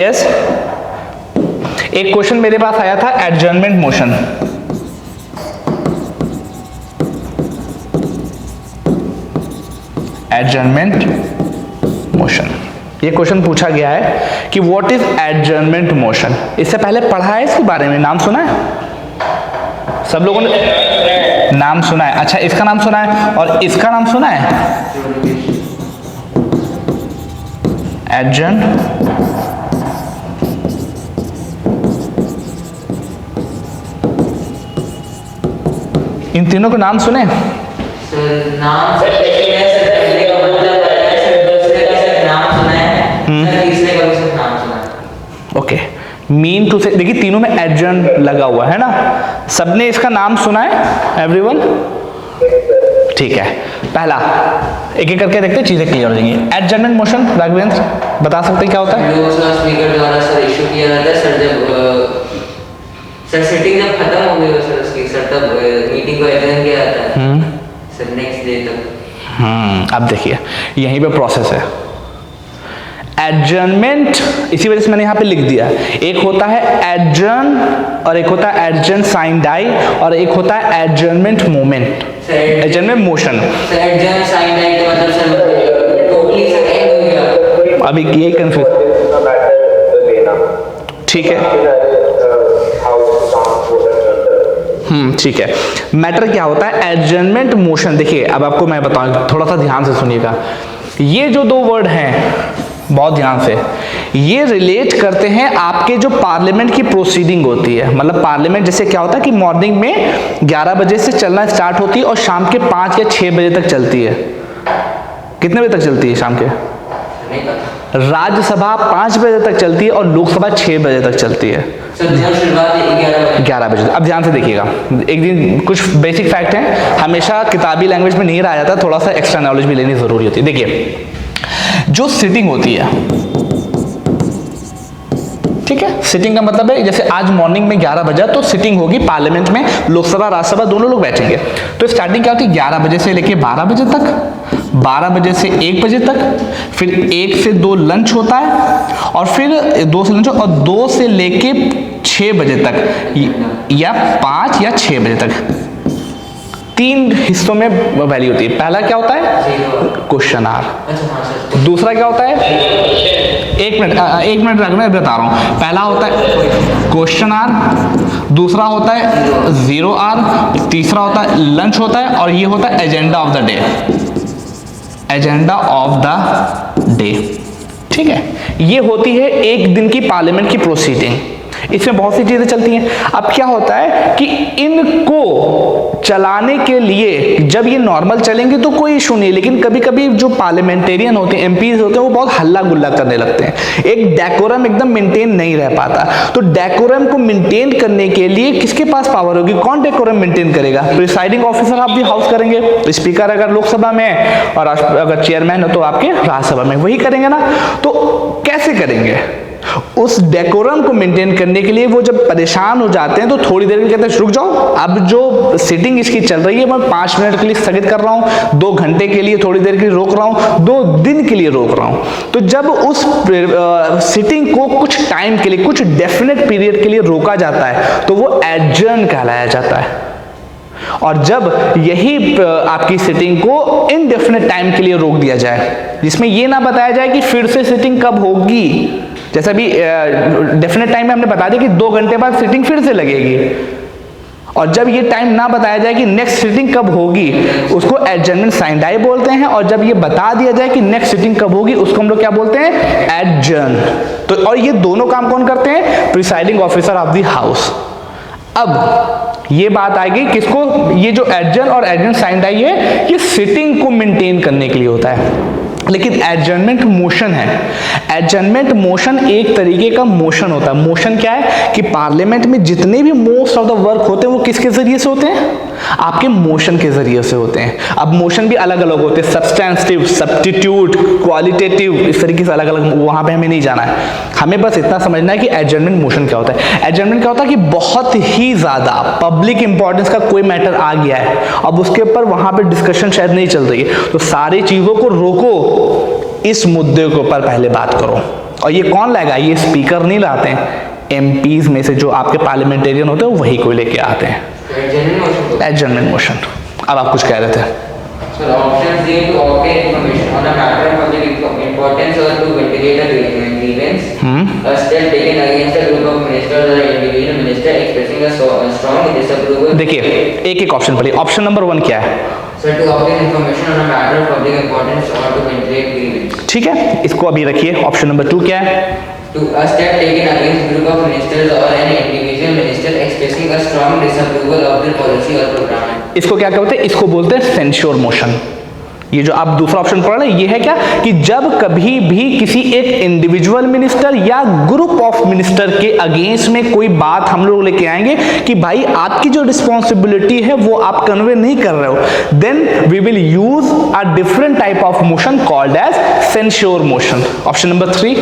Yes, एक question मेरे पास आया था एडजर्नमेंट मोशन। एडजर्नमेंट मोशन, ये क्वेश्चन पूछा गया है कि व्हाट इज एडजर्नमेंट मोशन। इससे पहले पढ़ा है इसके बारे में, नाम सुना है सब लोगों ने? नाम सुना है, अच्छा इसका नाम सुना है और इसका नाम सुना है एडजर्न। इन तीनों के नाम सुने? नाम से पहले का मतलब दूसरे का सिर्फ नाम सुना है, तीसरे का भी सिर्फ नाम सुना है। ओके, मीन टू से, देखिए तीनों में एडजर्न लगा हुआ है ना, सबने इसका नाम सुना है एवरीवन? ठीक है, पहला एक एक करके देखते हैं, चीजें क्लियर हो जाएंगी। एडजर्नमेंट मोशन राघवेंद्र बता सकते हैं क्या होता है? जो स्पीकर द्वारा सर इशू किया जाता है सर, जब सर सेटिंग जब खत्म हो गई सर उसकी, सर तब मीटिंग को एडजर्न किया जाता है सर नेक्स्ट डे तक। अब देखिए यहीं पे प्रोसेस है एडजर्नमेंट, इसी वजह से मैंने यहाँ पे लिख दिया। एक होता है एडजर्न और एक होता है एडजर्न साइन डाई और एक होता है adjournment moment, adjournment motion. Adjourn sine die का मतलब सर टोटली सर एंड हो गया। अभी ये कंफ्यूज, ठीक है ठीक है। मैटर क्या होता है एडजर्नमेंट मोशन? देखिए अब आपको मैं बताऊं, थोड़ा सा ध्यान से सुनिएगा। ये जो दो वर्ड हैं, बहुत ध्यान से, ये रिलेट करते हैं आपके जो पार्लियामेंट की प्रोसीडिंग होती है। मतलब पार्लियामेंट जैसे क्या होता है कि मॉर्निंग में 11 बजे से चलना स्टार्ट होती है और शाम के 5 या 6 बजे तक चलती है। कितने बजे तक चलती है शाम के? राज्यसभा 5 बजे तक चलती है और लोकसभा 6 बजे तक चलती है। 11 बजे। अब ध्यान से देखिएगा, एक दिन कुछ बेसिक फैक्ट हैं, हमेशा किताबी लैंग्वेज में नहीं रहा जाता, थोड़ा सा एक्स्ट्रा नॉलेज भी लेनी जरूरी होती है। देखिए जो सिटिंग होती है, ठीक है, सिटिंग का मतलब है जैसे आज मॉर्निंग में 11 बजा तो सिटिंग होगी पार्लियामेंट में, लोकसभा राज्यसभा दोनों लोग बैठेंगे। तो स्टार्टिंग क्या होती है 11 बजे से लेके 12 बजे तक, 12 बजे से 1 बजे तक, फिर 1 से 2 लंच होता है और फिर 2 से लंच और 2 से लेके 6 बजे तक या 5 या 6 बजे तक, 3 हिस्सों में वैल्यू होती है। पहला क्या होता है क्वेश्चन आवर, दूसरा क्या होता है, एक मिनट रखना, बता रहा हूं। पहला होता है क्वेश्चन आवर, दूसरा होता है 0 आवर, तीसरा होता है लंच होता है और ये होता है agenda of the day, agenda of the day. ठीक है, ये होती है एक दिन की पार्लियामेंट की प्रोसीडिंग। इसमें बहुत सी चीजें चलती हैं। अब क्या होता है कि इनको चलाने के लिए जब ये नॉर्मल चलेंगे तो कोई इशू नहीं, लेकिन कभी कभी जो पार्लियामेंटेरियन होते हैं, एमपीज होते हैं, वो बहुत हल्ला गुल्ला करने लगते हैं, एक डेकोरम एकदम मेंटेन नहीं रह पाता। तो डेकोरम को मेंटेन करने के लिए किसके पास पावर होगी? कौन डेकोरम मेंटेन करेगा? Presiding officer of the house करेंगे। स्पीकर अगर लोकसभा में और अगर चेयरमैन हो तो आपके राज्यसभा में, वही करेंगे ना। तो कैसे करेंगे? उस डेकोरम को मेंटेन करने के लिए वो जब परेशान हो जाते हैं तो थोड़ी देर के लिए कहते हैं रुक जाओ, अब जो सिटिंग इसकी चल रही है मैं 5 मिनट के लिए स्थगित कर रहा हूं, 2 घंटे के लिए थोड़ी देर के लिए रोक रहा हूं, 2 दिन के लिए रोक रहा हूं। तो जब उस सिटिंग को कुछ टाइम के लिए, कुछ डेफिनेट पीरियड के लिए रोका जाता है तो वो एडजर्न कहलाया जाता है। और जब यही आपकी सिटिंग को इनडेफिनेट टाइम के लिए रोक दिया जाए, जिसमें यह ना बताया जाए कि फिर से सिटिंग कब होगी, जैसा भी डेफिनेट टाइम में हमने बता दिया कि 2 घंटे बाद सिटिंग फिर से लगेगी, और जब ये टाइम ना बताया जाए कि नेक्स्ट सिटिंग कब होगी उसको एडजर्नमेंट साइन डाई बोलते हैं, और जब ये बता दिया जाए कि नेक्स्ट सिटिंग कब होगी उसको हम लोग क्या बोलते हैं? एडजर्न। तो और ये दोनों काम कौन करते हैं? Presiding officer of the house. अब ये बात आएगी किसको? ये जो एडजर्न और एडजर्न साइन डाई है ये सिटिंग को मेंटेन करने के लिए होता है। लेकिन एडजर्नमेंट मोशन है, एडजर्नमेंट मोशन एक तरीके का मोशन होता है। मोशन क्या है कि पार्लियामेंट में जितने भी मोस्ट ऑफ द वर्क होते हैं वो किसके जरिए से होते हैं? आपके मोशन के जरिए से होते हैं। अब मोशन भी अलग अलग होते हैं, सब्सटेंटिव, सब्स्टिट्यूट, क्वालिटेटिव, इस तरीके से अलग अलग, वहां पे हमें नहीं जाना है। हमें बस इतना समझना है कि एडजर्नमेंट मोशन क्या होता है। एडजर्नमेंट क्या होता है कि बहुत ही ज्यादा पब्लिक इंपॉर्टेंस का कोई मैटर आ गया है, अब उसके ऊपर वहां पे डिस्कशन शायद नहीं चल रही है, तो सारी चीजों को रोको, इस मुद्दे के ऊपर पहले बात करो। और ये कौन लाएगा, ये स्पीकर नहीं लाते हैं, एमपीज में से जो आपके पार्लियामेंटेरियन होते हैं वही को लेके आते हैं। Adjournment motion. अब आप कुछ कह रहे थे। सर ऑप्शंस दिए to obtain information on a matter of public importance और to ventilate a grievance, a step taken against a group of ministers और individual minister expressing a strong disapproval. देखिए एक एक ऑप्शन पढ़िए। ऑप्शन नंबर 1 क्या है? Sir to obtain information on a matter of public importance और to ventilate grievance. ठीक है, इसको अभी रखिए। ऑप्शन नंबर 2 क्या है? To a step taken against group of ministers or an individual minister expressing a strong disapproval of their policy or program। इसको क्या कहते हैं? इसको बोलते हैं सेंश्योर मोशन। ये जो आप दूसरा ऑप्शन पढ़ रहे हैं ये है क्या कि जब कभी भी किसी एक इंडिविजुअल मिनिस्टर या ग्रुप ऑफ मिनिस्टर के अगेंस्ट में कोई बात हम लोग लेके आएंगे कि भाई आपकी जो रिस्पॉन्सिबिलिटी है वो आप कन्वे नहीं कर रहे हो, then we will use a different type of motion called as censure motion. Option number 3,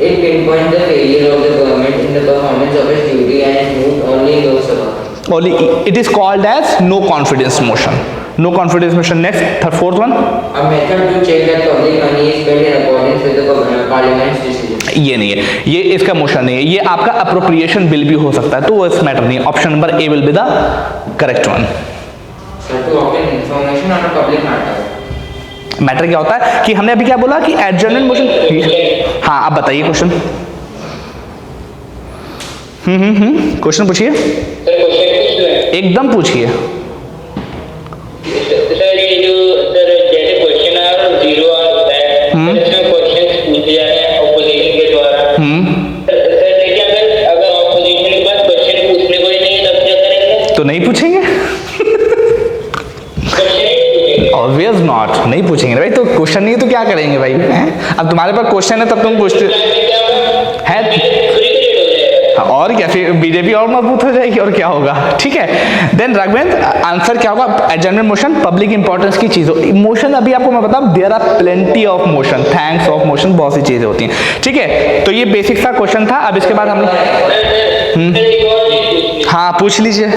It pinpoints the failure of the government in the performance of its duty and is moved only in Lok Sabha. only it is called as no confidence motion. No confidence motion. Next, fourth one, A method to check that public money is spent in accordance with the parliament's decision. ये नहीं है, ये इसका motion नहीं है, ये आपका appropriation bill भी हो सकता है, तो वो इस मैटर नहीं है। Option number A will be the correct one. Sir, to obtain information on a public matter. Matter क्या होता है कि हमने अभी क्या बोला कि एडजर्नमेंट मोशन। हाँ आप बताइए क्वेश्चन। क्वेश्चन पूछिए, एकदम पूछिए। सर ये जो सर जैसे क्वेश्चन आया और जीरो आता है, इसमें क्वेश्चन पूछे जा रहे हैं ऑपोजिशन के द्वारा। सर देखिए अगर ऑपोजिशन के पास क्वेश्चन पूछने को ही नहीं है तब क्या करेंगे? तो नहीं पूछेंगे, ऑब्वियस नॉट, नहीं पूछेंगे भाई। तो क्वेश्चन नहीं है तो क्या करेंगे भाई? अब तुम्हारे पास क्वेश्चन है तब तुम पूछते है, और क्या फिर बीजेपी और मजबूत हो जाएगी और क्या होगा। ठीक है, देन राघवेंद्र आंसर क्या होगा? एडजर्नमेंट मोशन पब्लिक इंपॉर्टेंस की चीज। मोशन अभी आपको मैं बताऊं, there are plenty of motion, thanks of motion, बहुत सी चीजें होती हैं। ठीक है, तो ये बेसिक सा क्वेश्चन था। अब इसके बाद हम हाँ पूछ लीजिए,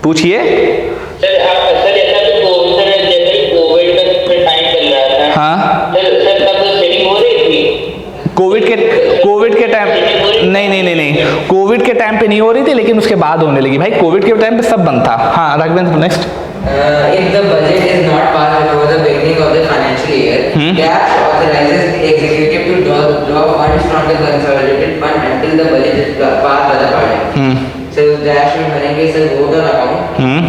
पूछिए। सर ऐसा तो जैसे कोविड का टाइम चल रहा था, हाँ सर तब सेटिंग हो रही थी कोविड के टाइम, नहीं कोविड के टाइम पे नहीं हो रही थी, लेकिन उसके बाद होने लगी भाई। कोविड के टाइम पे सब बंद था। हाँ Raghavendra next. If the budget is not passed before the beginning of the financial year, CAPS authorizes the executive to draw funds from the consolidated fund until the budget is passed by the parliament. So dash में भरेंगे sir vote on account,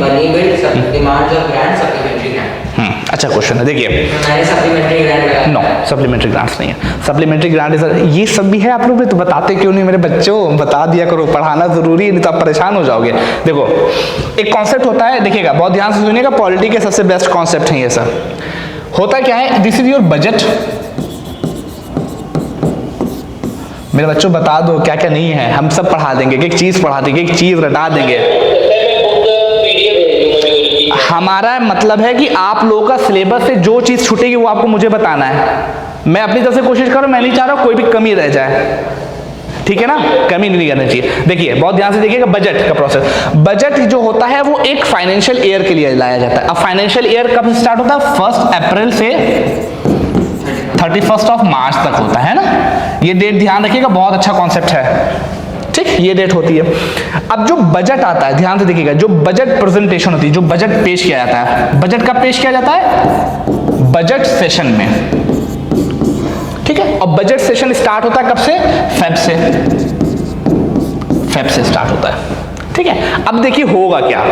money bill, demands of grant, supplementary grant. अच्छा question है, देखिए। मैंने supplementary grant लगाया। No supplementary grants नहीं है। Supplementary grant ये सब भी है आप लोग भी, तो बताते क्यों नहीं मेरे बच्चों? बता दिया करो, पढ़ाना जरूरी है, नहीं तो आप परेशान हो जाओगे। देखो एक कॉन्सेप्ट होता है, देखिएगा बहुत ध्यान से सुनिएगा, पॉलिटी के सबसे बेस्ट कॉन्सेप्ट है ये सब। होता क्या है, दिस इज योर बजट। मेरे बच्चों बता दो क्या क्या नहीं है, हम सब पढ़ा देंगे, एक चीज पढ़ा देंगे, एक चीज रटा देंगे। हमारा मतलब है कि आप लोगों का सिलेबस से जो चीज छूटेगी वो आपको मुझे बताना है। मैं अपनी तरफ से कोशिश करूं, मैं नहीं चाह रहा कोई भी कमी रह जाए, ठीक है ना? कमी नहीं करनी चाहिए। देखिए बहुत ध्यान से देखिएगा बजट का प्रोसेस। बजट जो होता है वो एक फाइनेंशियल ईयर के लिए लाया जाता है। अब फाइनेंशियल ईयर कब से स्टार्ट होता है? 1 अप्रैल से 31 मार्च तक होता है ना। ये डेट ध्यान रखिएगा, बहुत अच्छा कॉन्सेप्ट है। ठीक, ये डेट होती है। अब जो बजट आता है, ध्यान से देखिएगा, जो बजट प्रेजेंटेशन होती है, जो बजट पेश किया जाता है, बजट कब पेश किया जाता है? बजट सेशन में। ठीक है, और बजट सेशन स्टार्ट होता है कब से? फेब से स्टार्ट होता है। ठीक है, अब देखिए होगा क्या।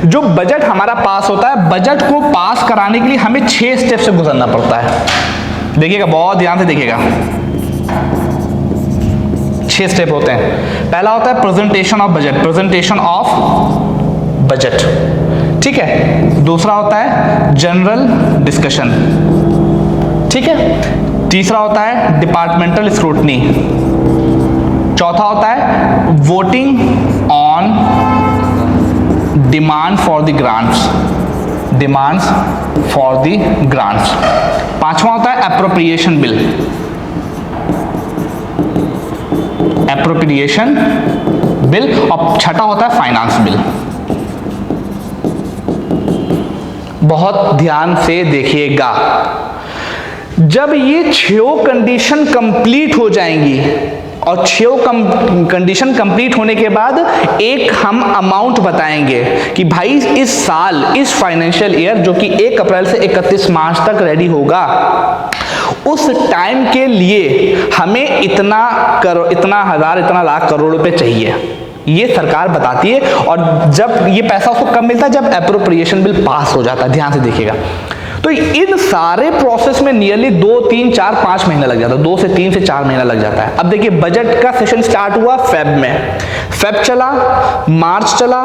जो बजट हमारा पास होता है, बजट को पास कराने के लिए हमें 6 स्टेप से गुजरना पड़ता है। देखिएगा बहुत ध्यान से देखिएगा, 6 स्टेप होते हैं। पहला होता है presentation of budget, presentation of budget. ठीक है, दूसरा होता है जनरल डिस्कशन। ठीक है, तीसरा होता है डिपार्टमेंटल स्क्रूटनी। चौथा होता है voting on demand for the grants, demands for the grants. पांचवा होता है एप्रोप्रिएशन बिल, एप्रोप्रिएशन बिल। और छठा होता है फाइनेंस बिल। बहुत ध्यान से देखिएगा, जब ये 6 कंडीशन कंप्लीट हो जाएंगी और 6 कंडीशन कंप्लीट होने के बाद एक हम अमाउंट बताएंगे कि भाई इस साल, इस फाइनेंशियल ईयर जो कि 1 अप्रैल से 31 मार्च तक रेडी होगा, उस टाइम के लिए हमें इतना हजार, इतना लाख करोड़ रुपए चाहिए। ये सरकार बताती है। और जब ये पैसा उसको कब मिलता है? जब एप्रोप्रिएशन बिल पास हो जाता है। ध्यान से देखिएगा। तो इन सारे प्रोसेस में नियरली 2, 3, 4, 5 महीना लग जाता है। 2 से 3 से 4 महीना लग जाता है। अब देखिए, बजट का सेशन स्टार्ट हुआ फेब में, फेब चला, मार्च चला,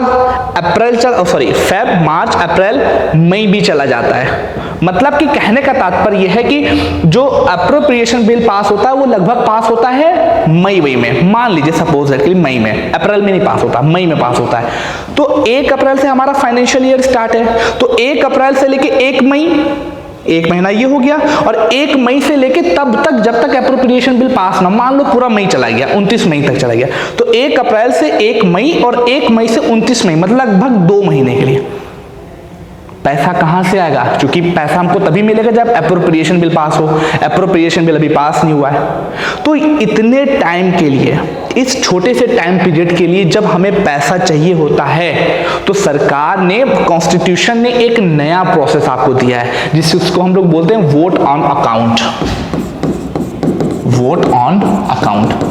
अप्रैल चला, फेब, मार्च, अप्रैल, मई भी चला जाता है। मतलब कि कहने का तात्पर्य यह है कि जो अप्रोप्रिएशन बिल पास होता है वो लगभग पास होता है मई में। मान लीजिए सपोज दैट मई में, अप्रैल में नहीं पास होता, मई में पास होता है। तो 1 अप्रैल से हमारा फाइनेंशियल ईयर स्टार्ट है। तो 1 अप्रैल से लेके 1 मई, 1 महीना ये हो गया। और 1 मई से लेके तब तक जब तक एप्रोप्रिएशन बिल पास ना, मान लो पूरा मई चला गया, 29 मई तक चला गया, तो 1 अप्रैल से 1 मई और 1 मई से 29 मई, मतलब लगभग 2 महीने के लिए पैसा कहां से आएगा? क्योंकि पैसा हमको तभी मिलेगा जब एप्रोप्रिएशन बिल पास हो। एप्रोप्रिएशन बिल अभी पास नहीं हुआ है। तो इतने टाइम के लिए, इस छोटे से टाइम पीरियड के लिए जब हमें पैसा चाहिए होता है, तो सरकार ने, कॉन्स्टिट्यूशन ने एक नया प्रोसेस आपको दिया है, जिसको हम लोग बोलते हैं vote on account. Vote on account.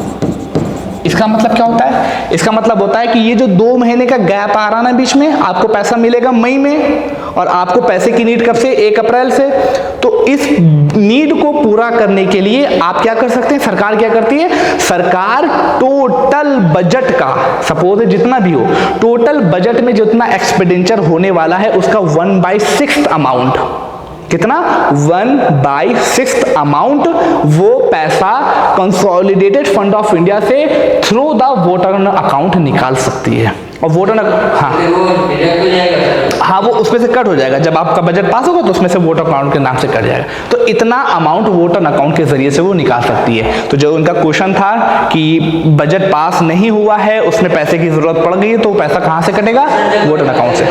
इसका मतलब क्या होता है? इसका मतलब होता है कि ये जो 2 महीने का गैप आ रहा ना बीच में, आपको पैसा मिलेगा मई में और आपको पैसे की नीड कब से? 1 अप्रैल से। तो इस नीड को पूरा करने के लिए आप क्या कर सकते हैं? सरकार क्या करती है? सरकार टोटल बजट का, सपोज जितना भी हो, टोटल बजट में जितना एक्सपेंडिचर होने वाला है उसका 1/6 अमाउंट, कितना? 1/6 अमाउंट वो पैसा कंसोलिडेटेड फंड ऑफ इंडिया से थ्रू द वोटर अकाउंट निकाल सकती है। और वोटर, हाँ वो उसमें से कट हो जाएगा। जब आपका बजट पास होगा तो उसमें से वोटर अकाउंट के नाम से कट जाएगा। तो इतना अमाउंट वोटर अकाउंट के जरिए से वो निकाल सकती है। तो जो उनका क्वेश्चन था कि बजट पास नहीं हुआ है, उसमें पैसे की जरूरत पड़ गई है, तो पैसा कहाँ से कटेगा? वोटर अकाउंट से।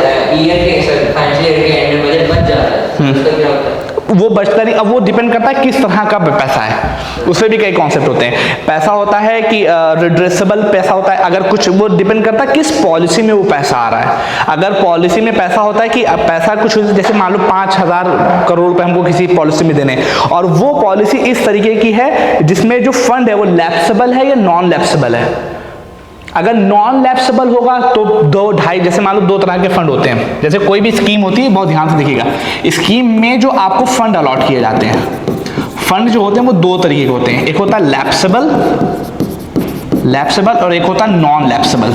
वो बचता नहीं। अब वो डिपेंड करता है किस तरह का पैसा है, उसमें भी कई कॉन्सेप्ट होते हैं। पैसा होता है कि रिड्रेसेबल पैसा होता है, अगर कुछ, वो डिपेंड करता है किस पॉलिसी में वो पैसा आ रहा है। अगर पॉलिसी में पैसा होता है कि पैसा कुछ, जैसे मान लो 5,000 करोड़ रुपए हमको किसी पॉलिसी में देने, और वो पॉलिसी इस तरीके की है जिसमें जो फंड है वो लैप्सेबल है या नॉन लैप्सेबल है। अगर नॉन लैप्सेबल होगा तो 2-2.5, जैसे मान लो 2 तरह के फंड होते हैं। जैसे कोई भी स्कीम होती है, बहुत ध्यान से देखिएगा, स्कीम में जो आपको फंड अलॉट किए जाते हैं, फंड जो होते हैं वो 2 तरीके के होते हैं। एक होता है लैप्सेबल और एक होता है नॉन लैप्सेबल।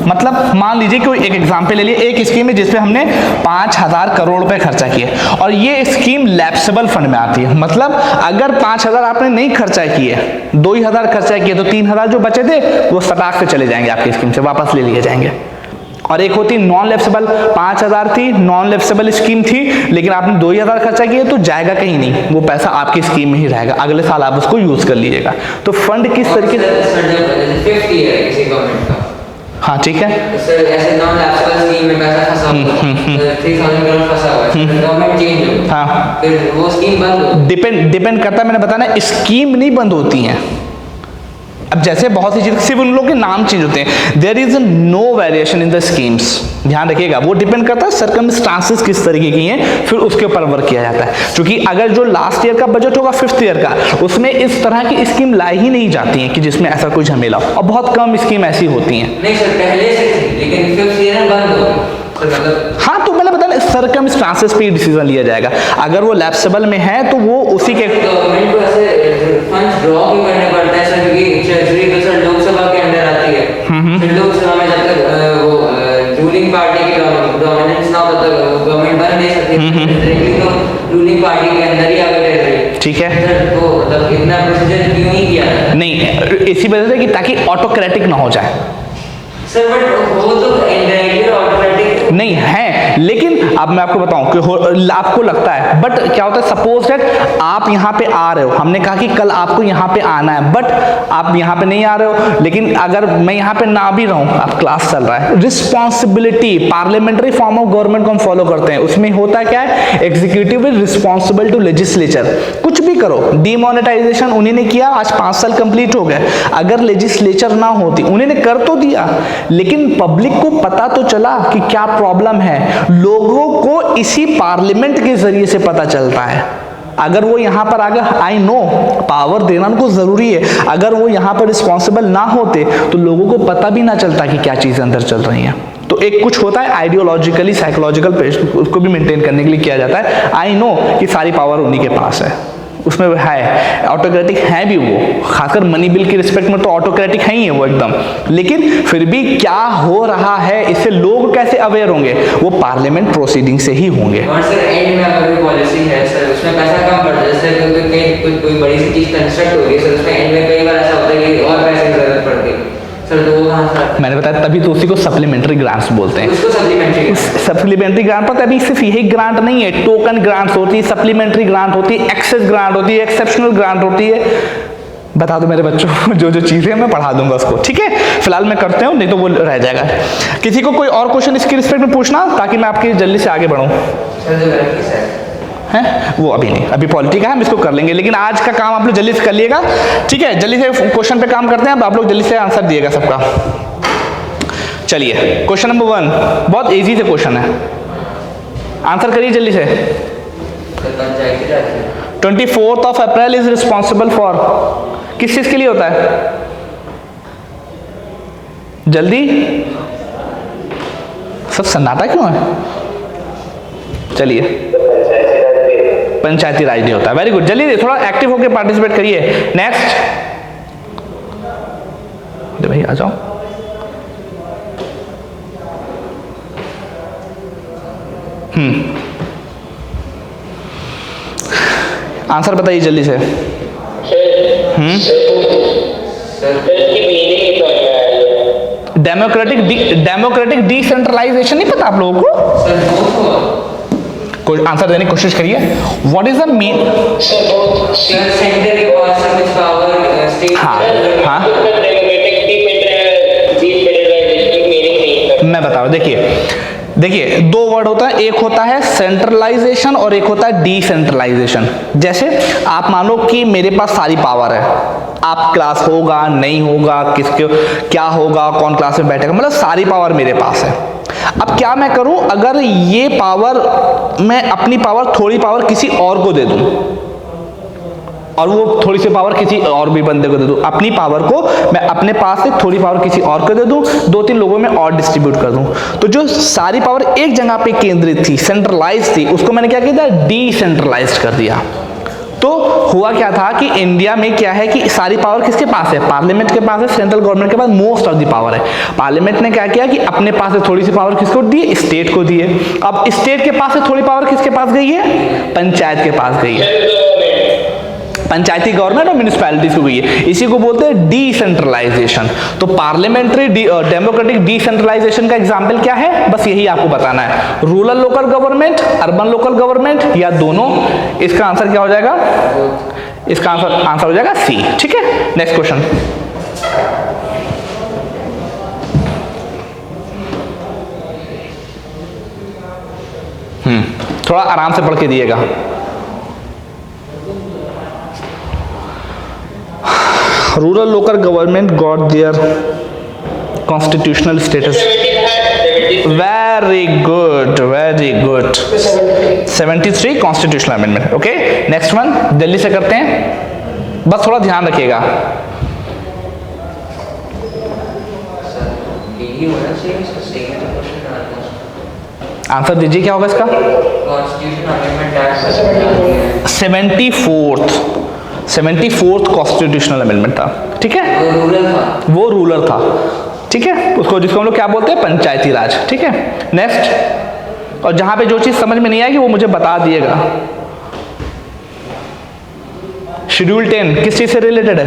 मतलब मान लीजिए कि एक एग्जांपल ले लिए, एक स्कीम है जिसपे हमने 5,000 करोड़ रुपए खर्चा किए और ये स्कीम लैप्सेबल फंड में आती है। मतलब अगर 5,000 आपने नहीं खर्चा किए, 2,000 खर्चा किए, तो 3,000 जो बचे थे वो सटाक से चले जाएंगे आपकी स्कीम से, वापस ले लिए जाएंगे। और एक होती नॉन लैप्सेबल, 5,000 थी, नॉन लैप्सेबल स्कीम थी, लेकिन आपने 2,000 खर्चा किए तो जाएगा कहीं नहीं, वो पैसा आपकी स्कीम में ही रहेगा, अगले साल आप उसको यूज कर लीजिएगा। तो फंड किस तरीके से, हाँ ठीक है, ऐसे नॉन लैप्सेबल स्कीम में पैसा फंसा हुआ है, 3,000 करोड़ फंसा हुआ है, गवर्नमेंट चेंज हो, हाँ, फिर वो स्कीम बंद हो। डिपेंड करता है, मैंने बताया स्कीम नहीं बंद होती हैं। अब जैसे बहुत सी चीज़, सिर्फ उन लोगों के नाम चेंज होते हैं। There is no variation in the schemes, ध्यान रखिएगा। वो डिपेंड करता है सर्कमस्टांसेस किस तरीके की हैं, फिर उसके ऊपर वर्क किया जाता है। क्योंकि अगर जो लास्ट ईयर का बजट होगा 5th ईयर का, उसमें इस तरह की स्कीम लाई ही नहीं जाती है कि जिसमें ऐसा कोई झमेला हो, और बहुत कम स्कीम ऐसी होती हैं। नहीं सर, पहले से थी, लेकिन 5th ईयर में बंद हो गई। हाँ, तो मैंने बताया सर्कमस्टांसेस पे डिसीजन लिया जाएगा। अगर वो लैप्सेबल में है तो वो उसी के गवर्नमेंट को ऐसे फंड्स ड्रॉ क्यों करने पड़ता है सर? क्योंकि ट्रेजरी तो सर लोकसभा के अंदर आती है, फिर लोकसभा में जब तक वो रूलिंग पार्टी की डोमिनेंस ना हो तब तक गवर्नमेंट बन नहीं सकती, डायरेक्टली तो रूलिंग पार्टी के अंदर ही आगे ट्रेजरी। ठीक है सर, तो मतलब इतना प्रोसीजर क्यों नहीं किया? नहीं, इसी वजह से कि ताकि ऑटोक्रेटिक ना हो जाए सर। बट वो तो इनडायरेक्टली ऑटोक्रेटिक नहीं है, लेकिन अब मैं आपको बताऊं कि आपको लगता है, बट क्या होता है, सपोज दैट आप यहाँ पे आ रहे हो, हमने कहा कि कल आपको यहाँ पे आना है, बट आप यहाँ पे नहीं आ रहे हो, लेकिन अगर मैं यहाँ पे ना भी रहूं, आप क्लास चल रहा है, responsibility parliamentary form of government को हम फॉलो करते हैं, उसमें होता क्या है, executive is responsible to legislature. कुछ भी करो, डीमोनेटाइजेशन उन्हीं ने किया, आज 5 साल कंप्लीट हो गए, अगर लेजिस्लेचर ना होती, उन्होंने कर तो दिया, लेकिन पब्लिक को पता तो चला कि क्या प्रॉब्लम है, लोगों को इसी पार्लियामेंट के जरिए से पता चलता है। अगर वो यहाँ पर आगे, आई नो पावर देना उनको जरूरी है, अगर वो यहाँ पर रिस्पॉन्सिबल ना होते तो लोगों को पता भी ना चलता कि क्या चीजें अंदर चल रही हैं। तो एक कुछ होता है आइडियोलॉजिकली साइकोलॉजिकल, उसको भी मेंटेन करने के लिए किया जाता है। आई नो कि सारी पावर उन्हीं के पास है, उसमें है ऑटोक्रेटिक है भी वो, खासकर मनी बिल की रिस्पेक्ट में तो ऑटोक्रेटिक है ही है वो एकदम, लेकिन फिर भी क्या हो रहा है इससे लोग कैसे अवेयर होंगे, वो पार्लियामेंट प्रोसीडिंग से ही होंगे। और सर एंड में अगर कोई पॉलिसी है सर, उसमें पैसा कम पड़ जाता है सर, क्योंकि कहीं कोई बड़ी सी चीज कंस्ट्रक्ट हो रही है सर, उसमें एंड में कई बार ऐसा होता है कि और पैसे की जरूरत पड़ती है सर, तो वो कहाँ से? मैंने बताया तभी तो उसी को सप्लीमेंट्री ग्रांट्स बोलते हैं। उसको सप्लीमेंट्री ग्रांट पर तभी सिर्फ यही ग्रांट नहीं है, टोकन ग्रांट्स होती है, सप्लीमेंट्री ग्रांट होती है, एक्सेस ग्रांट होती है, एक्सेप्शनल ग्रांट होती है। बता दो मेरे बच्चों को जो जो चीजें मैं पढ़ा दूंगा उसको, ठीक है। फिलहाल मैं करते हूँ, नहीं तो वो रह जाएगा। किसी को कोई और क्वेश्चन इसकी रिस्पेक्ट में पूछना, ताकि मैं आपकी जल्दी से आगे बढ़ूँ। है वो अभी नहीं, अभी पॉलिटी का है, हम इसको कर लेंगे, लेकिन आज का काम आप लोग जल्दी से कर लिएगा, ठीक है। जल्दी से क्वेश्चन पे काम करते हैं, अब आप लोग जल्दी से आंसर दिएगा सबका। चलिए क्वेश्चन नंबर 1 बहुत इजी से क्वेश्चन है, आंसर करिए जल्दी से। 24th of April is responsible for, किस चीज के लिए होता है, जल्दी, सब सन्नाटा क्यों है? चलिए पंचायती राज डे होता है, वेरी गुड, जल्दी थोड़ा एक्टिव होकर पार्टिसिपेट करिए। नेक्स्ट भाई आ जाओ। आंसर बताइए जल्दी से। डेमोक्रेटिक डिसेंट्रलाइजेशन नहीं पता आप लोगों को? कोई आंसर देने की कोशिश करिए। व्हाट इज द मेन, हाँ मैं बता रहा हूँ, देखिए 2 वर्ड होता है, एक होता है सेंट्रलाइजेशन और एक होता है डिसेंट्रलाइजेशन। जैसे आप मानो कि मेरे पास सारी पावर है, आप क्लास होगा नहीं होगा, किसके क्या होगा, कौन क्लास में बैठेगा, मतलब सारी पावर मेरे पास है। अब क्या मैं करूं, अगर ये पावर, मैं अपनी पावर, थोड़ी पावर किसी और को दे दूं, और वो थोड़ी सी पावर किसी और भी बंदे को दे दूं, अपनी पावर को मैं अपने पास से थोड़ी पावर किसी और को दे दूं, 2-3 लोगों में और डिस्ट्रीब्यूट कर दूं, तो जो सारी पावर एक जगह पे केंद्रित थी, सेंट्रलाइज थी, उसको मैंने क्या किया, डिसेंट्रलाइज कर दिया। तो हुआ क्या था कि इंडिया में क्या है कि सारी पावर किसके पास है, पार्लियामेंट के पास है, सेंट्रल गवर्नमेंट के पास मोस्ट ऑफ द पावर है। पार्लियामेंट ने क्या किया कि अपने पास से थोड़ी सी पावर किसको दी, स्टेट को दी है। अब स्टेट के पास से थोड़ी पावर किसके पास गई है, पंचायत के पास गई है, पंचायती गवर्नमेंट और म्यूनिसिपैलिटीज को गई है, इसी को बोलते हैं डिसेंट्रलाइजेशन। तो पार्लियामेंट्री डेमोक्रेटिक डिसेंट्रलाइजेशन का एग्जांपल क्या है, बस यही आपको बताना है, rural local government, urban local government, या दोनों। इसका आंसर क्या हो जाएगा, इसका आंसर हो जाएगा सी, ठीक है। नेक्स्ट क्वेश्चन, थोड़ा आराम से पढ़ के दिएगा। Rural local government got their constitutional status. Very good, very good. 73 constitutional amendment. Okay, next one, जल्दी से करते हैं, बस थोड़ा ध्यान रखिएगा। आंसर दीजिए क्या होगा इसका, 74th कॉन्स्टिट्यूशनल अमेंडमेंट था, ठीक है, वो रूलर था, ठीक है, उसको जिसको हम लोग क्या बोलते हैं, पंचायती राज, ठीक है। नेक्स्ट, और जहां पे जो चीज समझ में नहीं आएगी वो मुझे बता दिएगा। शेड्यूल 10 किस चीज से रिलेटेड है,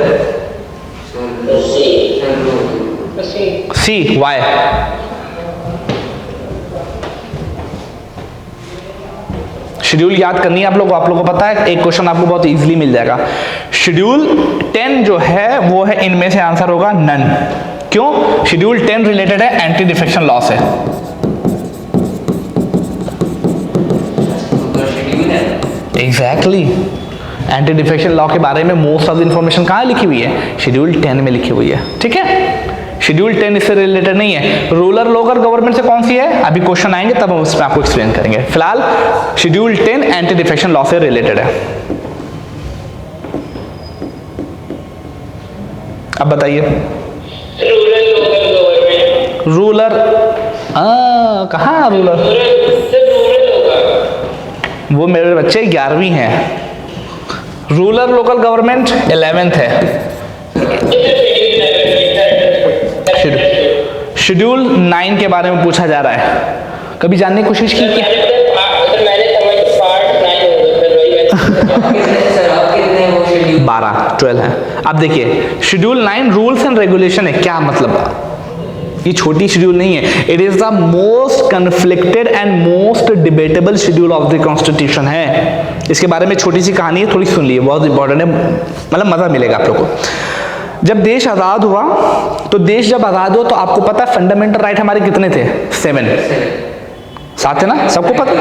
सी, वाई, शेड्यूल याद करनी है आप लोगों को पता है, एक क्वेश्चन आपको बहुत इजीली मिल जाएगा। शेड्यूल 10 जो है वो है, इनमें से आंसर होगा नन। क्यों? शेड्यूल 10 रिलेटेड है एंटी डिफेक्शन लॉ से। एग्जैक्टली, एंटी डिफेक्शन लॉ के बारे में मोस्ट ऑफ द इंफॉर्मेशन कहाँ लिखी हुई है? शेड्यूल 10 में लिखी हुई है। ठीक है, शेड्यूल 10 इससे रिलेटेड नहीं है। रूरल लोकल गवर्नमेंट से कौन सी है? अभी क्वेश्चन आएंगे तब हम उसमें आपको एक्सप्लेन करेंगे। फिलहाल शेड्यूल 10 एंटी डिफेक्शन लॉ से रिलेटेड है। अब बताइए। रूरल लोकल गवर्नमेंट, रूरल कहाँ रूरल? रूरल होगा वो मेरे बच्चे 11वीं हैं, रूरल लोकल गवर्नमेंट 11th है। शेड्यूल 9 के बारे में पूछा जा रहा है, कभी जानने की कोशिश की क्या? मैंने समझ पार्ट 9 सर आप कितने वो शेड्यूल 12 है। अब देखिए शेड्यूल 9 रूल्स एंड रेगुलेशन है। क्या मतलब? ये छोटी शेड्यूल नहीं है, it is the most conflicted and most debatable schedule of the constitution है। इसके बारे में छोटी सी कहानी है, थोड़ी सुन लीजिए, बहुत इंपॉर्टेंट है, मतलब मजा मिलेगा आप लोगों को। जब देश आजाद हुआ तो देश जब आजाद हुआ तो आपको पता है फंडामेंटल राइट हमारे कितने थे? 7 थे ना, सबको पता।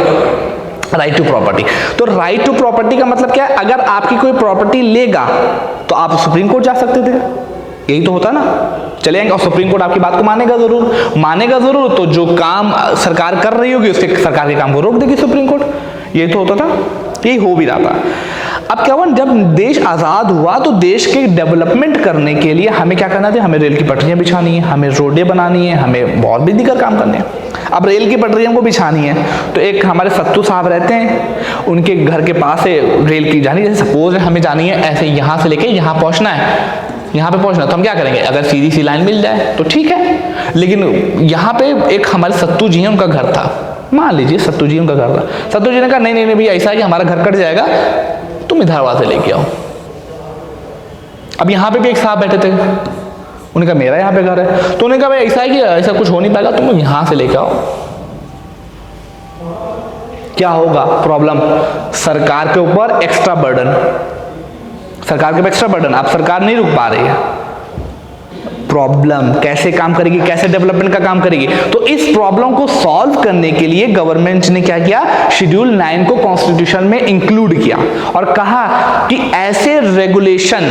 Right to property. तो राइट टू प्रॉपर्टी का मतलब क्या है? अगर आपकी कोई प्रॉपर्टी लेगा तो आप सुप्रीम कोर्ट जा सकते थे, यही तो होता ना। चले आएंगे और सुप्रीम कोर्ट आपकी बात को मानेगा जरूर, तो जो काम सरकार कर रही होगी उसके सरकार के काम को रोक देगी सुप्रीम कोर्ट, यही तो होता था, यही हो भी रहा था। अब क्या हुआ, जब देश आजाद हुआ तो देश के डेवलपमेंट करने के लिए हमें क्या करना था? हमें रेल की पटरियां बिछानी है, हमें रोडें बनानी है, हमें बहुत भी दिक्कत काम करने हैं। अब रेल की पटरियों को बिछानी है तो एक हमारे सत्तू साहब रहते हैं, उनके घर के पास से रेल की जानी, जैसे सपोज हमें जानी है ऐसे यहाँ से लेके यहाँ पहुँचना है, यहाँ पे पहुँचना, तो हम क्या करेंगे? अगर सीधी सी लाइन मिल जाए तो ठीक है, लेकिन यहाँ पे एक हमारे सत्तू जी हैं, उनका घर था, मान लीजिए सत्तू जी उनका घर था। सत्तू जी ने कहा नहीं भैया ऐसा है कि हमारा घर कट जाएगा, तुम इधर वहां से लेके आओ। अब यहाँ पे भी एक साहब बैठे थे, उन्होंने कहा मेरा यहाँ पे घर है, तो उन्होंने कहा भाई ऐसा है कि ऐसा कुछ हो नहीं पाएगा, तुम यहाँ से लेके आओ। क्या होगा प्रॉब्लम? सरकार के ऊपर एक्स्ट्रा बर्डन, सरकार के ऊपर एक्स्ट्रा बर्डन, अब सरकार नहीं रुक पा रही है। प्रॉब्लम कैसे काम करेगी, कैसे डेवलपमेंट का काम करेगी? तो इस प्रॉब्लम को सॉल्व करने के लिए गवर्नमेंट ने क्या किया? शेड्यूल 9 को कॉन्स्टिट्यूशन में इंक्लूड किया और कहा कि ऐसे रेगुलेशन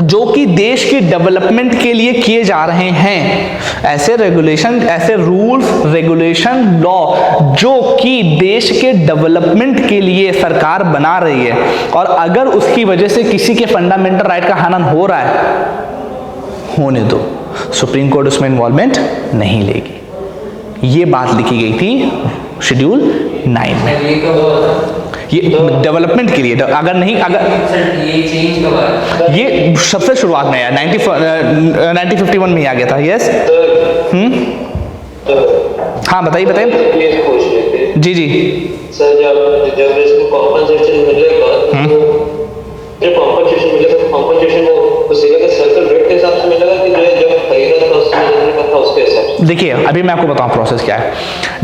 जो कि देश की डेवलपमेंट के लिए किए जा रहे हैं, ऐसे रेगुलेशन, ऐसे रूल्स रेगुलेशन लॉ जो कि देश के डेवलपमेंट के लिए सरकार बना रही है, और अगर उसकी वजह से किसी के फंडामेंटल राइट का हनन हो रहा है, होने दो, सुप्रीम कोर्ट उसमें इन्वॉल्वमेंट नहीं लेगी। ये बात लिखी गई थी शेड्यूल 9 में। ये डेवलपमेंट के लिए, अगर नहीं, अगर ये चेंज कब आया? ये सबसे शुरुआत में आया 1951 में आ गया था। यस, हाँ बताइए। जी सर, जब इसको कॉम्पनसेशन मिलेगा, जो कॉम्पनसेशन मिलेगा तो कॉम्पनसेशन वो उसी का सर्कल रेट के हिसाब से मिलेगा कि जो खरीदा था उसके हिसाब से? देखिए अभी मैं आपको बताऊं प्रोसेस क्या है,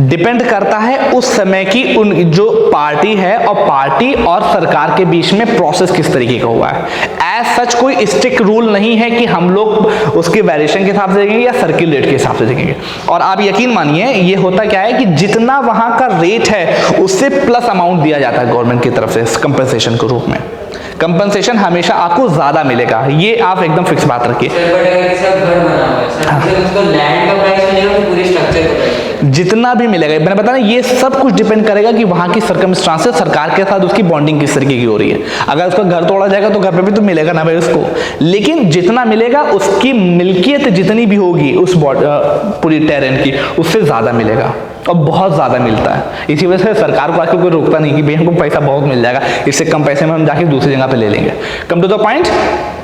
डिपेंड करता है उस समय की उन जो पार्टी है और पार्टी और सरकार के बीच में प्रोसेस किस तरीके का हुआ है। एज सच कोई स्ट्रिक्ट रूल नहीं है कि हम लोग उसके वेरिएशन के हिसाब से देखेंगे या सर्किल रेट के हिसाब से देखेंगे। और आप यकीन मानिए ये होता क्या है कि जितना वहां का रेट है उससे प्लस अमाउंट दिया जाता है गवर्नमेंट की तरफ से कंपनसेशन के रूप में। कंपनसेशन हमेशा आपको ज्यादा मिलेगा, ये आप एकदम फिक्स बात रखिए। सर बट अगर किसी का घर बना हुआ है सर, फिर उसको लैंड का प्राइस मिलेगा कि पूरे स्ट्रक्चर का प्राइस? जितना भी मिलेगा, मैंने बताया ना, ये सब कुछ डिपेंड करेगा कि वहां की सर्कमस्टांसेस, सरकार के साथ उसकी बॉन्डिंग किस तरीके की हो रही है। अगर उसका घर तोड़ा जाएगा तो घर पे भी तो मिलेगा ना भाई उसको, लेकिन जितना मिलेगा उसकी मिल्कियत जितनी भी होगी उस पूरी टेरेन की, उससे ज्यादा मिलेगा और बहुत ज़्यादा मिलता है। इसी वजह से सरकार को आके कोई रोकता नहीं कि भाई हमको पैसा बहुत मिल जाएगा, इससे कम पैसे में हम जाके दूसरी जगह पे ले लेंगे। Come to the point,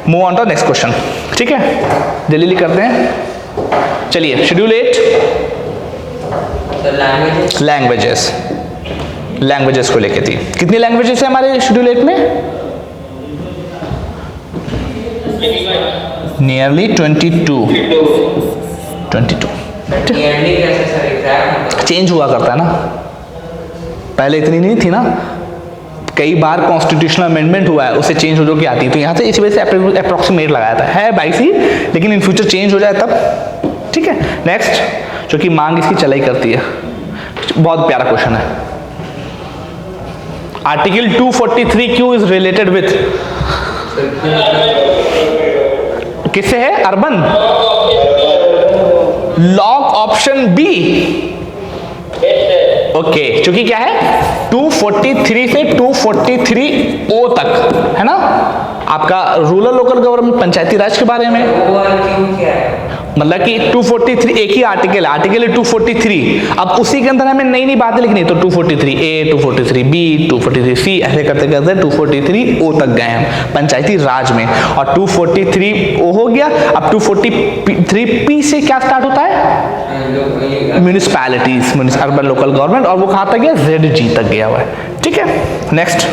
move on to next question. ठीक है, जल्दी करते हैं। चलिए शेड्यूल 8 लैंग्वेजेस को लेके थी। कितनी लैंग्वेजेस है हमारे शेड्यूल 8 में? नियरली 22। चेंज हुआ करता है ना, पहले इतनी नहीं थी ना, कई बार कॉन्स्टिट्यूशनल अमेंडमेंट हुआ है, उससे चेंज हो के आती है, तो यहाँ से इस वजह से अप्रोक्सीमेट लगाया था, है 22 ही, लेकिन इन फ्यूचर चेंज हो जाए तब। ठीक है, नेक्स्ट, जो कि मांग इसकी चलाई करती है, बहुत प्यारा क्वेश्चन है। Article 243Q is related with, किससे है? Urban. Lock option B. Okay, चूंकि क्या है 243 से 243O तक है ना आपका रूरल लोकल गवर्नमेंट, पंचायती राज के बारे में। वो वाला क्यों क्या है? मतलब कि 243 एक ही आर्टिकल है 243। अब उसी के अंदर हमें नई नई बातें लिखनी है, तो 243A, 243B, 243C ऐसे करते करते 243O तक गए हम पंचायती राज में, और 243O हो गया। अब 243P से क्या स्टार्ट होता है? म्यूनिसिपैलिटीज, अर्बन लोकल गवर्नमेंट, और वो कहां तक गया? ZG तक गया हुआ है। ठीक है, नेक्स्ट।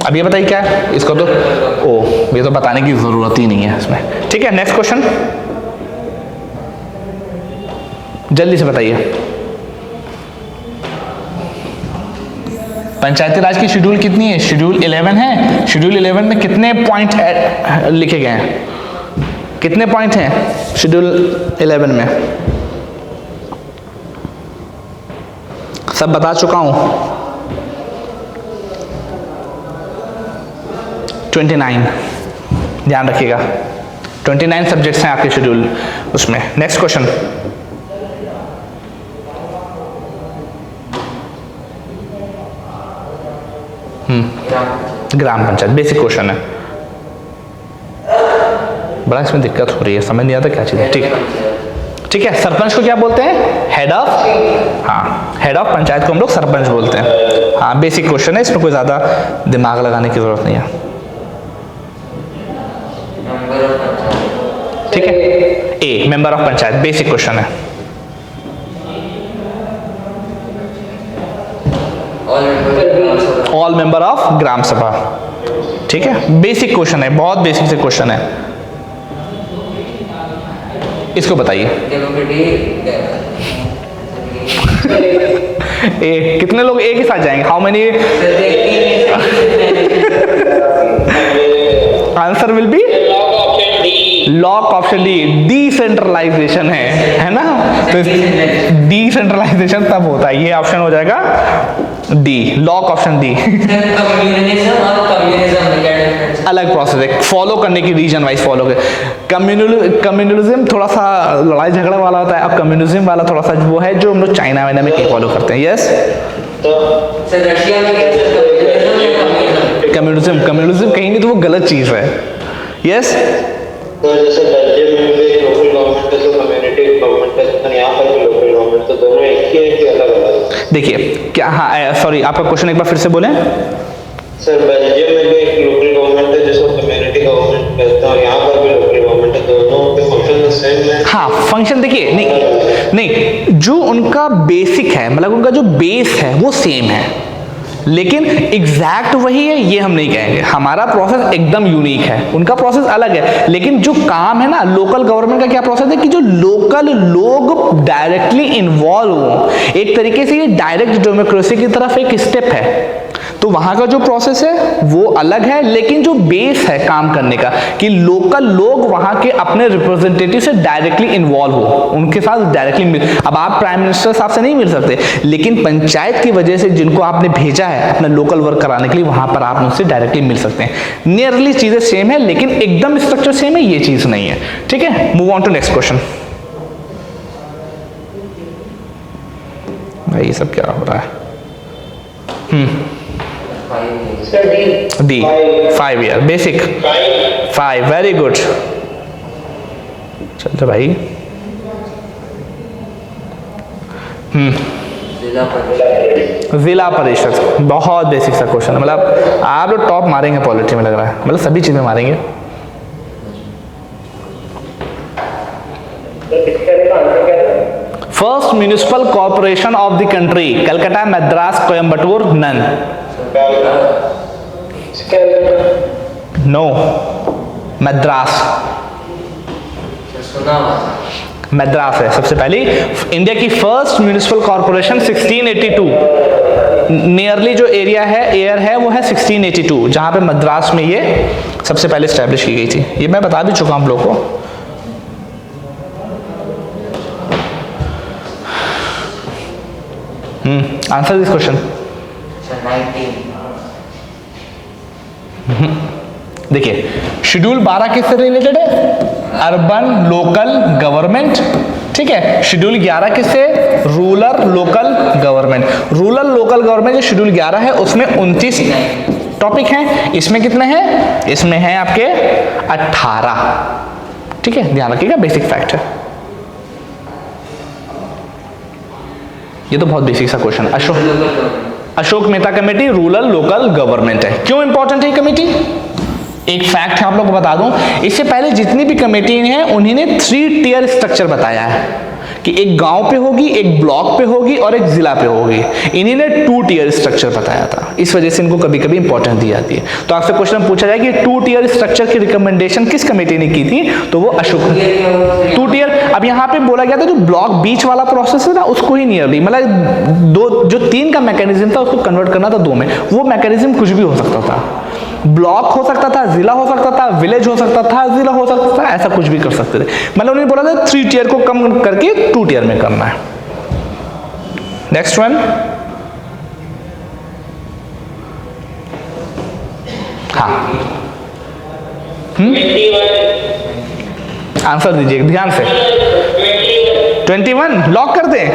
अब ये बताइए क्या है इसको, तो ये तो बताने की जरूरत ही नहीं है इसमें। ठीक है, नेक्स्ट क्वेश्चन, जल्दी से बताइए। पंचायती राज की शेड्यूल कितनी है? शेड्यूल 11 है। शेड्यूल 11 में कितने पॉइंट लिखे गए हैं? कितने पॉइंट हैं शेड्यूल 11 में? सब बता चुका हूं। 29, ध्यान रखिएगा 29 सब्जेक्ट्स हैं आपके शेड्यूल उसमें। नेक्स्ट क्वेश्चन, ग्राम पंचायत, बेसिक क्वेश्चन है, बड़ा इसमें दिक्कत हो रही है, समझ नहीं आता क्या चीज़ है। ठीक है, ठीक है। सरपंच को क्या बोलते हैं? हेड ऑफ, हाँ, हेड ऑफ पंचायत को हम लोग सरपंच बोलते हैं। हाँ, बेसिक क्वेश्चन है, इसमें कोई ज़्यादा दिमाग लगाने की जरूरत नहीं है। ठीक है, ए member of panchayat, basic question है। ऑल मेंबर ऑफ ग्राम सभा। ठीक है, बेसिक क्वेश्चन है, बहुत बेसिक से क्वेश्चन है। इसको बताइए। ए, कितने लोग ए के साथ जाएंगे? How many? Answer will be lock option D, decentralisation है ना। तो डिसेंट्रलाइजेशन तब होता है, ये ऑप्शन हो जाएगा D, lock option D. Communism और कम्युनिज्म क्या डिफरेंस? अलग प्रोसेस है, फॉलो करने की रीजन वाइज फॉलो कर। कम्युनलिज्म थोड़ा सा लड़ाई झगड़ा वाला होता है, अब कम्युनिज्म वाला थोड़ा सा वो है जो हम लोग चाइना वाइना में फॉलो करते हैं। यस, सर रशिया में कम्युनिज्म, कम्युनिज्म कहीं नहीं तो वो गलत चीज है। यस, तो जैसे बेल्जियम में भी लोकल गवर्नमेंट है, तो कम्युनिटी गवर्नमेंट है, तो यहाँ पर भी लोकल गवर्नमेंट, तो दोनों एक ही है कि अलग अलग? देखिए क्या, हाँ सॉरी आपका क्वेश्चन एक बार फिर से बोलें। सर बेल्जियम में भी एक लोकल गवर्नमेंट है जिसको कम्युनिटी गवर्नमेंट कहते हैं, यहाँ पर भी लोकल गवर्नमेंट है, दोनों के फंक्शन सेम है? हाँ, फंक्शन देखिए, नहीं जो उनका बेसिक है, मतलब उनका जो बेस है वो सेम है, लेकिन एग्जैक्ट वही है ये हम नहीं कहेंगे। हमारा प्रोसेस एकदम यूनिक है, उनका प्रोसेस अलग है, लेकिन जो काम है ना लोकल गवर्नमेंट का क्या प्रोसेस है कि जो लोकल लोग डायरेक्टली इन्वॉल्व हो, एक तरीके से ये डायरेक्ट डेमोक्रेसी की तरफ एक स्टेप है। तो वहां का जो प्रोसेस है वो अलग है, लेकिन जो बेस है काम करने का कि लोकल लोग वहां के अपने रिप्रेजेंटेटिव से डायरेक्टली इन्वॉल्व हो, उनके साथ डायरेक्टली मिल। अब आप प्राइम मिनिस्टर साहब से नहीं मिल सकते, लेकिन पंचायत की वजह से जिनको आपने भेजा है अपना लोकल वर्क कराने के लिए, वहां पर आप उनसे डायरेक्टली मिल सकते हैं। नियरली चीजें सेम है, लेकिन एकदम स्ट्रक्चर सेम है ये चीज नहीं है। ठीक है, move on to next question. भाई ये सब क्या हो रहा है? D 5 year basic 5, very good. चलते भाई। जिला परिषद बहुत बेसिक सा क्वेश्चन है, मतलब आप लोग टॉप मारेंगे पॉलिटी में लग रहा है, मतलब सभी चीजें मारेंगे। First municipal corporation of the country, Calcutta, Madras, Coimbatore, none. No, Madras. सुना मद्रास है सबसे पहली। इंडिया की फर्स्ट म्यूनिसिपल कॉर्पोरेशन 1682, नियरली जो एरिया है एयर है वो है 1682, जहां पे मद्रास में ये सबसे पहले स्टैब्लिश की गई थी। ये मैं बता भी चुका हूं आप लोगों को। Answer this question. 19. देखिए शेड्यूल 12 किससे रिलेटेड है? अर्बन लोकल गवर्नमेंट, ठीक है। शेड्यूल 11 किससे? Rural local government. Rural local government जो शेड्यूल 11 है उसमें 29 टॉपिक हैं, इसमें कितने हैं? इसमें हैं आपके 18, ठीक है, ध्यान रखिएगा, बेसिक फैक्ट है ये तो बहुत बेसिक सा question. Ashok Mehta committee rural local government है। क्यों इंपॉर्टेंट है कमेटी? एक फैक्ट है आप लोग को बता दूं, इससे पहले जितनी भी कमेटी हैं उन्हीं ने 3 टियर स्ट्रक्चर बताया है कि एक गांव पे होगी, एक ब्लॉक पे होगी और एक जिला पे होगी। इन्हीं ने 2 टियर स्ट्रक्चर बताया था, इस वजह से इनको कभी कभी इंपॉर्टेंस दी जाती है। तो आपसे क्वेश्चन पूछा जाए कि 2 टियर स्ट्रक्चर की रिकमेंडेशन किस कमेटी ने की थी, तो वो अशोक। 2 टियर, अब यहाँ पे बोला गया था जो ब्लॉक बीच वाला प्रोसेस है ना उसको ही नियरली, मतलब 2 जो 3 का मैकेनिज्म था उसको कन्वर्ट करना था 2 में। वो मैकेनिज्म कुछ भी हो सकता था, ब्लॉक हो सकता था, जिला हो सकता था, विलेज हो सकता था, जिला हो सकता था, ऐसा कुछ भी कर सकते थे। मतलब उन्होंने बोला था 3 टियर को कम करके 2 टियर में करना है। नेक्स्ट वन, हाँ 21. आंसर दीजिए ध्यान से। 21 लॉक कर दें?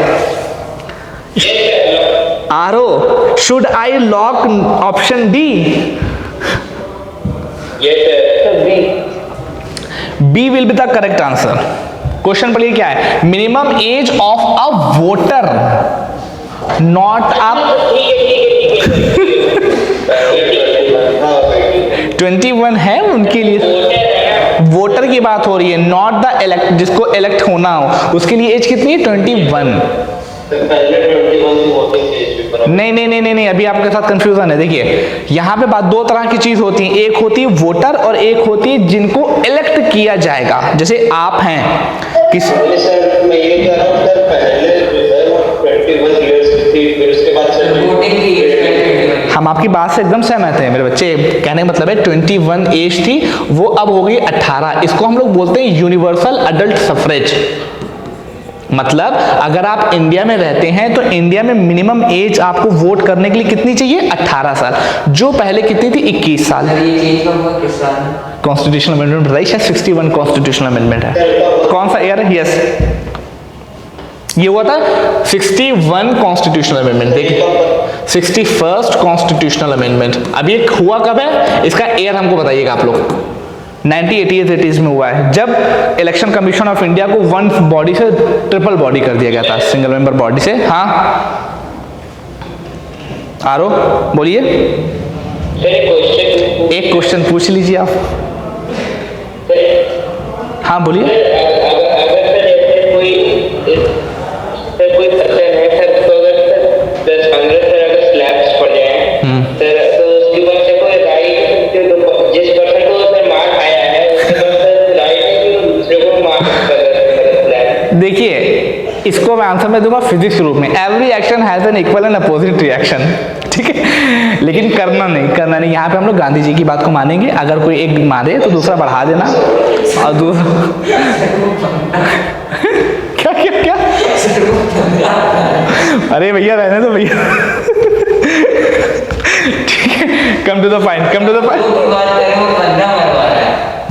आरो, should I lock option D? B will be the correct answer. Question पढ़िए क्या है? Minimum age of a voter, not a 21 है उनके लिए, वोटर की बात हो रही है, नॉट द इलेक्ट, जिसको इलेक्ट होना हो उसके लिए एज कितनी है? 21। नहीं, अभी आपके साथ कंफ्यूजन है। देखिए यहाँ पे बात 2 तरह की चीज होती है, एक होती है वोटर और एक होती है जिनको इलेक्ट किया जाएगा। जैसे आप हैं किस, मैं ये कह रहा हूँ सर, पहले जो है वो 21 इयर्स की थी, फिर उसके बाद सर हम आपकी बात से एकदम सहमत हैं मेरे बच्चे। कहने का मतलब है 21 एज थी, वो अब हो गई 18। इसको हम लोग बोलते हैं यूनिवर्सल अडल्ट सफरेज। मतलब अगर आप इंडिया में रहते हैं तो इंडिया में मिनिमम एज आपको वोट करने के लिए कितनी चाहिए? 18 साल, जो पहले कितनी थी? 21 साल। ये चेंज कब हुआ, किस साल में? कॉन्स्टिट्यूशनल अमेंडमेंट बताइए, शायद 61 कॉन्स्टिट्यूशनल अमेंडमेंट है। कौन सा ईयर है? यस, ये हुआ था 61 कॉन्स्टिट्यूशनल अमेंडमेंट। देखिए 61st कॉन्स्टिट्यूशनल अमेंडमेंट। अब ये हुआ कब है, इसका ईयर हमको बताइएगा आप लोग। 1980 में हुआ है, जब इलेक्शन कमीशन ऑफ इंडिया को 1 बॉडी से ट्रिपल बॉडी कर दिया गया था, सिंगल मेंबर बॉडी से। हाँ आरो बोलिए। एक क्वेश्चन पूछ लीजिए आप। हाँ बोलिए। कोई पर्सन है सर, तो अगर 10-15 सर अगर स्लैब्स पड़ जाए सर, तो उसके बाद से कोई राइट, जिस पर्सन को सर मार खाया है उसके बाद सर राइट है कि दूसरे को मार स्लैब। देखिए इसको मैं आंसर में दूंगा फिजिक्स रूप में, every action has an equal and opposite reaction, ठीक है। लेकिन करना नहीं। यहाँ पे हम लोग गांधी जी की बात को मानेंगे, अगर कोई एक मारे तो दूसरा बढ़ा देना और दूसरा क्या अरे भैया रहने दो भैया, ठीक है। कम टू द पॉइंट।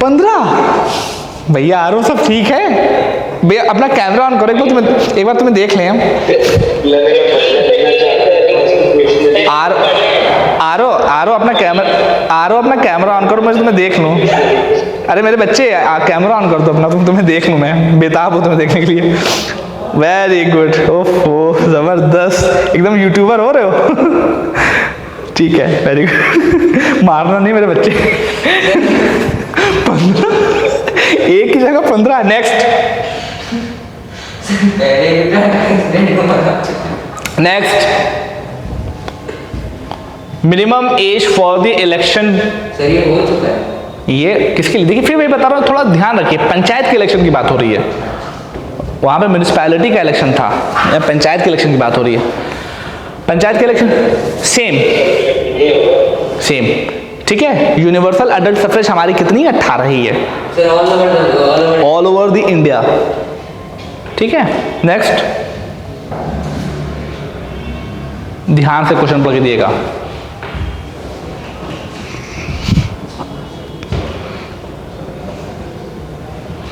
15 भैया आरो सब ठीक है भैया। अपना कैमरा ऑन करो, एक बार तुम्हें देख लें हम। आरो अपना कैमरा ऑन करो, मैं तुम्हें देख लूं। अरे मेरे बच्चे कैमरा ऑन कर दो अपना, तुम्हें देख लूं, मैं बेताब हूं तुम्हें देखने के लिए। वेरी गुड, ओहो जबरदस्त, एकदम यूट्यूबर हो रहे हो। ठीक है, वेरी गुड। मारना नहीं मेरे बच्चे। 15 एक की जगह 15। Next minimum age for the election. Sir ये हो चुका है। ये किसके लिए? देखिए फिर मैं बता रहा हूँ, थोड़ा ध्यान रखिए, पंचायत के इलेक्शन की बात हो रही है। वहाँ पे म्यूनिसिपैलिटी का इलेक्शन था, या पंचायत के इलेक्शन की बात हो रही है? पंचायत के इलेक्शन सेम सेम, ठीक है। यूनिवर्सल अडल्ट सफरेज हमारी कितनी 18 ही है, Sir, all over the India, ठीक है। नेक्स्ट, ध्यान से क्वेश्चन पढ़ के दिएगा।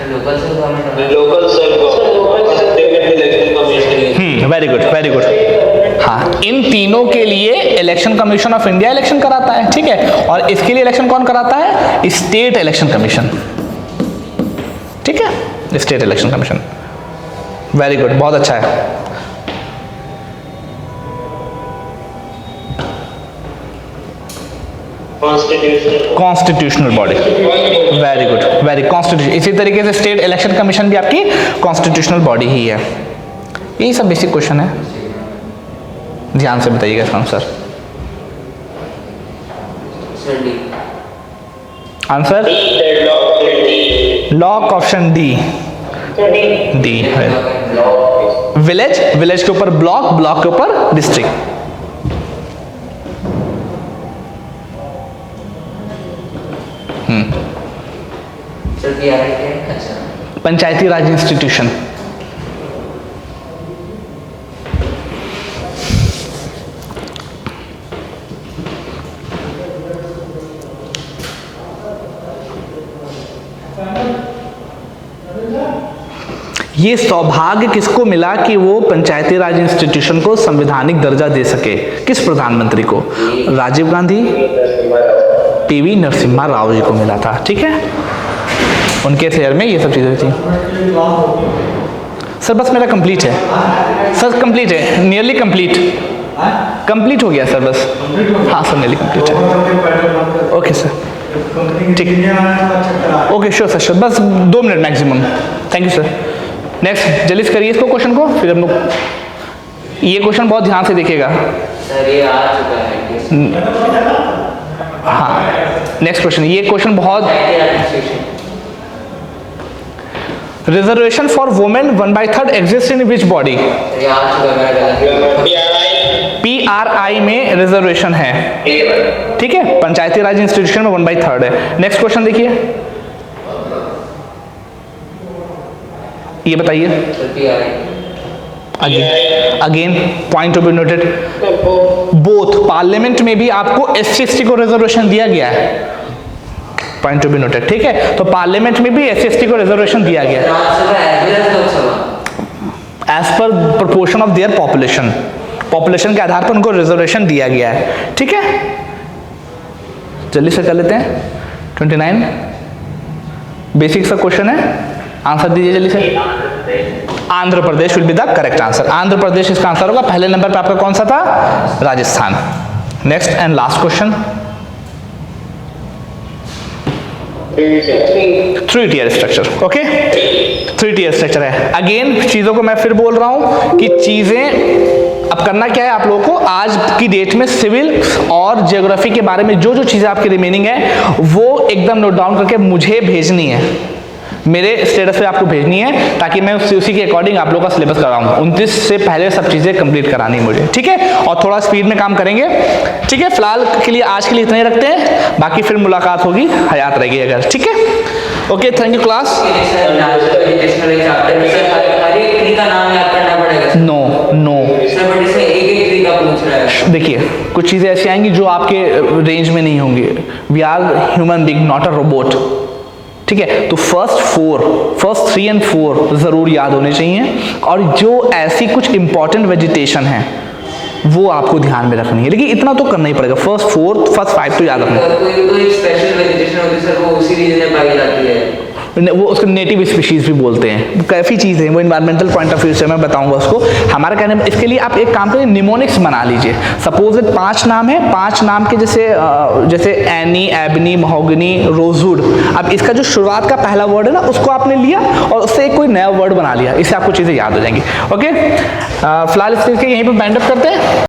local self-government. Local self election commission. Very good very good. हाँ, इन तीनों के लिए election commission of India election कराता है, ठीक है। और इसके लिए इलेक्शन कौन कराता है? स्टेट इलेक्शन कमीशन, ठीक है, state election commission. Very good, बहुत अच्छा है। Constitutional body, very good, very constitution. इसी तरीके से स्टेट इलेक्शन कमीशन भी आपकी कॉन्स्टिट्यूशनल बॉडी ही है। यही सब बेसिक क्वेश्चन है, ध्यान से बताइएगा इसका answer. Sir, D. Answer lock option D, D है। विलेज, विलेज के ऊपर ब्लॉक, ब्लॉक के ऊपर डिस्ट्रिक्ट। Sir, PRI क्या है? अच्छा। पंचायती राज इंस्टीट्यूशन। ये सौभाग्य किसको मिला कि वो पंचायती राज इंस्टीट्यूशन को संवैधानिक दर्जा दे सके? किस प्रधानमंत्री को? राजीव गांधी, पीवी नरसिम्हा राव जी को मिला था, ठीक है। उनके शेयर में ये सब चीजें थी। सर बस मेरा कंप्लीट है, सर कंप्लीट है, नियरली कंप्लीट, कंप्लीट हो गया सर बस। हाँ सर, नियरली कंप्लीट है। ओके सर, ठीक, ओके श्योर सर, श्योर, बस 2 minute maximum. Thank you sir. Next, जल्दी से करिए इसको क्वेश्चन को, फिर हम लोग ये क्वेश्चन बहुत ध्यान से देखिएगा। Sir, ये आ चुका है। हाँ, नेक्स्ट क्वेश्चन, ये क्वेश्चन बहुत, reservation for women 1/3 exist in which body? ये आ चुका है, मेरा गलत। PRI में रिजर्वेशन है, ठीक है, पंचायती राज इंस्टीट्यूशन में 1/3 है। नेक्स्ट क्वेश्चन देखिए, ये बताइए। Sir, PRI. Again point to be noted, both parliament में भी आपको SC/ST को रिजर्वेशन दिया गया है, पॉइंट टू बी नोटेड, ठीक है। तो पार्लियामेंट में भी SC/ST को रिजर्वेशन दिया गया है Rajya Sabha as well as Lok Sabha. As per proportion of their population, population के आधार पर उनको रिजर्वेशन दिया गया है, ठीक है। जल्दी से कर लेते हैं। 29 बेसिक सा क्वेश्चन है, आंसर दीजिए जल्दी से। Andhra Pradesh will be the correct answer. Andhra Pradesh इसका आंसर होगा। पहले नंबर पे आपका कौन सा था? Rajasthan. Next and last question, 3 tier structure, okay, 3 tier structure है। अगेन चीजों को मैं फिर बोल रहा हूं कि चीजें अब करना क्या है आप लोगों को, आज की डेट में सिविल और ज्योग्राफी के बारे में जो जो चीजें आपकी रिमेनिंग है वो एकदम नोट डाउन करके मुझे भेजनी है, मेरे स्टेटस पे आपको भेजनी है, ताकि मैं उसी के अकॉर्डिंग आप लोगों का सिलेबस कराऊं। 29 से पहले सब चीजें कंप्लीट करानी मुझे, ठीक है, और थोड़ा स्पीड में काम करेंगे, ठीक है। फिलहाल के लिए आज के लिए इतना ही रखते हैं, बाकी फिर मुलाकात होगी, हयात रहेगी अगर, ठीक है। Okay, thank you class. No no देखिए, कुछ चीजें ऐसी आएंगी जो आपके रेंज में नहीं होंगी। We are human being, not a robot, ठीक है। तो फर्स्ट 3 और 4 जरूर याद होने चाहिए, और जो ऐसी कुछ इंपॉर्टेंट वेजिटेशन है वो आपको ध्यान में रखनी है, लेकिन इतना तो करना ही पड़ेगा। फर्स्ट 5 तो याद रखना। कोई स्पेशल वेजिटेशन होती है सर, वो उसी रीजन में पाई जाती है, वो उसको नेटिव स्पीशीज भी बोलते हैं, काफ़ी चीज़ें हैं, वो इन्वायरमेंटल पॉइंट ऑफ व्यू से मैं बताऊंगा उसको। हमारा कहने में, इसके लिए आप एक काम करिए, निमोनिक्स बना लीजिए। सपोज 5 नाम है, 5 नाम के जैसे एनी, एबनी, महोगनी, रोजवुड। अब इसका जो शुरुआत का पहला वर्ड है ना, उसको आपने लिया और उससे एक कोई नया वर्ड बना लिया, इससे आपको चीज़ें याद हो जाएंगी। ओके, फिलहाल इस चीज़ के यहीं पर बाइंड अप करते हैं।